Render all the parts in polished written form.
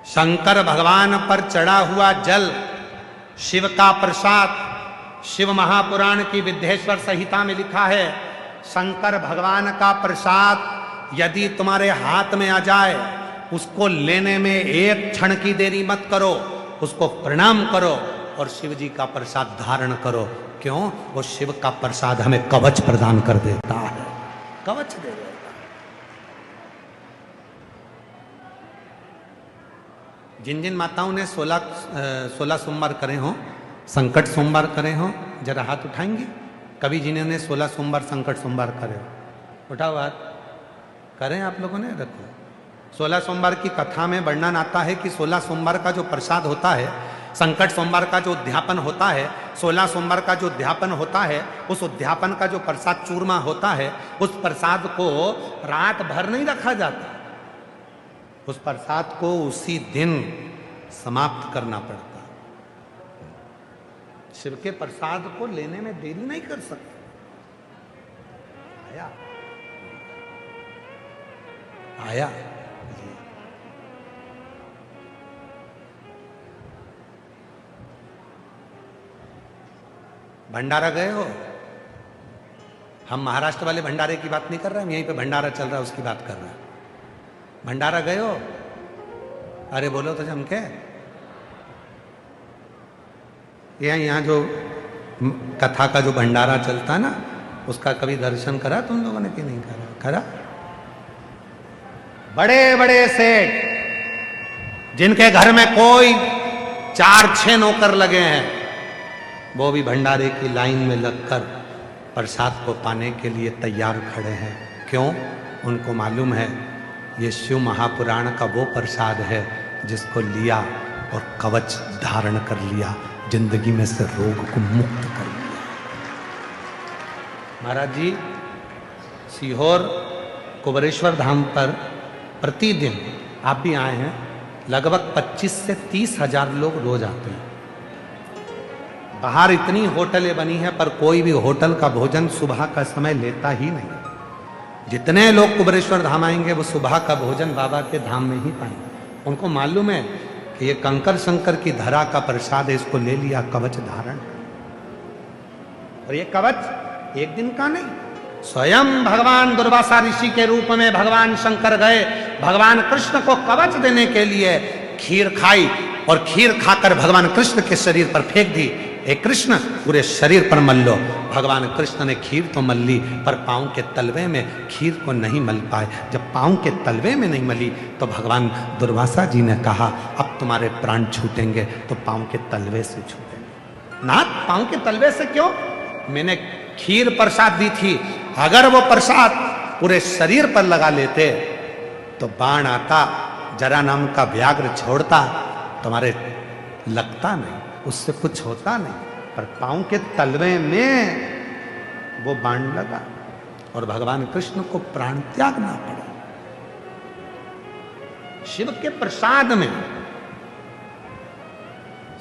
शंकर भगवान पर चढ़ा हुआ जल शिव का प्रसाद। शिव महापुराण की विद्येश्वर संहिता में लिखा है, शंकर भगवान का प्रसाद यदि तुम्हारे हाथ में आ जाए, उसको लेने में एक क्षण की देरी मत करो, उसको प्रणाम करो और शिव जी का प्रसाद धारण करो। क्यों? वो शिव का प्रसाद हमें कवच प्रदान कर देता है, कवच दे देता है। जिन जिन माताओं ने 16 सोमवार करे हों, संकट सोमवार करे हों, जरा हाथ उठाएंगे। कभी जिन्होंने 16 सोमवार संकट सोमवार करे हो, उठाओ हाथ। करें आप लोगों ने? रखो। 16 सोमवार की कथा में वर्णन आता है कि 16 सोमवार का जो प्रसाद होता है, संकट सोमवार का जो उद्यापन होता है, 16 सोमवार का जो उद्यापन होता है, उस उद्यापन का जो प्रसाद चूरमा होता है, उस प्रसाद को रात भर नहीं रखा जाता, उस प्रसाद को उसी दिन समाप्त करना पड़ता। शिव के प्रसाद को लेने में देरी नहीं कर सकते। आया आया भंडारा गए हो? हम महाराष्ट्र वाले भंडारे की बात नहीं कर रहे, हम यहीं पे भंडारा चल रहा है उसकी बात कर रहे हैं। भंडारा गए हो? अरे बोलो तो जम के। यहाँ जो कथा का जो भंडारा चलता है ना, उसका कभी दर्शन करा तुम लोगों ने कि नहीं करा? करा? बड़े बड़े सेठ जिनके घर में कोई 4-6 नौकर लगे हैं, वो भी भंडारे की लाइन में लगकर प्रसाद को पाने के लिए तैयार खड़े हैं। क्यों? उनको मालूम है ये शिव महापुराण का वो प्रसाद है जिसको लिया और कवच धारण कर लिया, जिंदगी में से रोग को मुक्त कर लिया। महाराज जी सीहोर कुबरेश्वर धाम पर प्रतिदिन, आप भी आए हैं, लगभग 25 से 30 हजार लोग रोज आते हैं। बाहर इतनी होटलें बनी हैं पर कोई भी होटल का भोजन सुबह का समय लेता ही नहीं। जितने लोग कुबरेश्वर धाम आएंगे वो सुबह का भोजन बाबा के धाम में ही पाएंगे। उनको मालूम है कि ये कंकर शंकर की धरा का प्रसाद है, इसको ले लिया, कवच धारण। और ये कवच एक दिन का नहीं, स्वयं भगवान दुर्वासा ऋषि के रूप में भगवान शंकर गए, भगवान कृष्ण को कवच देने के लिए खीर खाई और खीर खाकर भगवान कृष्ण के शरीर पर फेंक दी। हे कृष्ण, पूरे शरीर पर मल लो। भगवान कृष्ण ने खीर तो मल ली पर पांव के तलवे में खीर को नहीं मल पाए। जब पांव के तलवे में नहीं मली तो भगवान दुर्वासा जी ने कहा अब तुम्हारे प्राण छूटेंगे तो पांव के तलवे से छूटेंगे। नाथ, पांव के तलवे से क्यों? मैंने खीर प्रसाद दी थी, अगर वो प्रसाद पूरे शरीर पर लगा लेते तो बाण आता, जरा नाम का व्याघ्र छोड़ता, तुम्हारे लगता नहीं, उससे कुछ होता नहीं, पर पांव के तलवे में वो बाण लगा और भगवान कृष्ण को प्राण त्यागना पड़ा। शिव के प्रसाद में,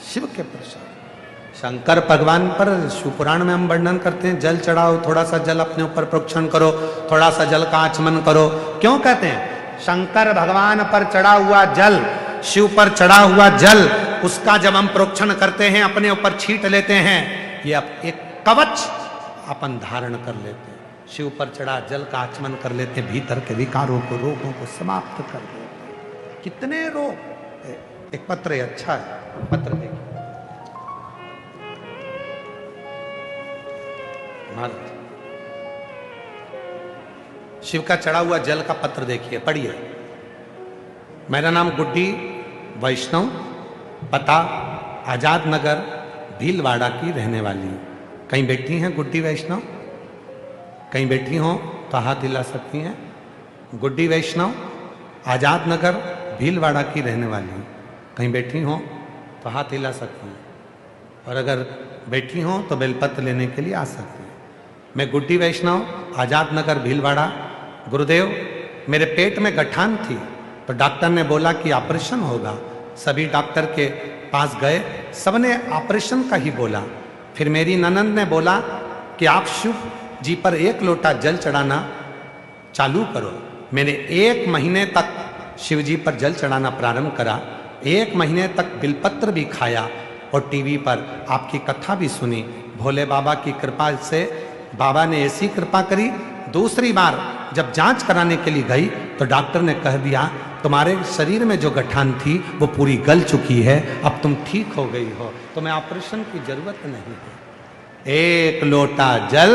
शिव के प्रसाद। शंकर भगवान पर शिवपुराण में हम वर्णन करते हैं, जल चढ़ाओ, थोड़ा सा जल अपने ऊपर प्रोक्षण करो, थोड़ा सा जल का आचमन करो। क्यों कहते हैं? शंकर भगवान पर चढ़ा हुआ जल, शिव पर चढ़ा हुआ जल, उसका जब हम प्रोक्षण करते हैं, अपने ऊपर छींट लेते हैं, ये एक कवच अपन धारण कर लेते हैं। शिव पर चढ़ा जल का आचमन कर लेते हैं, भीतर के विकारों को, रोगों को समाप्त कर देते हैं। कितने रोग। एक पत्र है, अच्छा है, पत्र देखिए महाराज, शिव का चढ़ा हुआ जल का पत्र देखिए, पढ़िए। मेरा नाम गुड्डी वैष्णव, पता आजाद नगर भीलवाड़ा की रहने वाली हूँ। कहीं बैठी हैं गुड्डी वैष्णव? कहीं बैठी हो तो हाथ हिला सकती हैं। गुड्डी वैष्णव आजाद नगर भीलवाड़ा की रहने वाली हूँ, कहीं बैठी हो तो हाथ हिला सकती हैं, और अगर बैठी हो तो बेलपत्र लेने के लिए आ सकती हैं। मैं गुड्डी वैष्णव आजाद नगर भीलवाड़ा। गुरुदेव, मेरे पेट में गठान थी तो डॉक्टर ने बोला कि ऑपरेशन होगा। सभी डॉक्टर के पास गए, सबने ऑपरेशन का ही बोला। फिर मेरी ननंद ने बोला कि आप शिव जी पर 1 लोटा जल चढ़ाना चालू करो। मैंने 1 महीने तक शिव जी पर जल चढ़ाना प्रारंभ करा 1 महीने तक बिलपत्र भी खाया और टीवी पर आपकी कथा भी सुनी। भोले बाबा की कृपा से बाबा ने ऐसी कृपा करी, दूसरी बार जब जांच कराने के लिए गई तो डॉक्टर ने कह दिया तुम्हारे शरीर में जो गठान थी वो पूरी गल चुकी है, अब तुम ठीक हो गई हो, तुम्हें ऑपरेशन की जरूरत नहीं है। 1 लोटा जल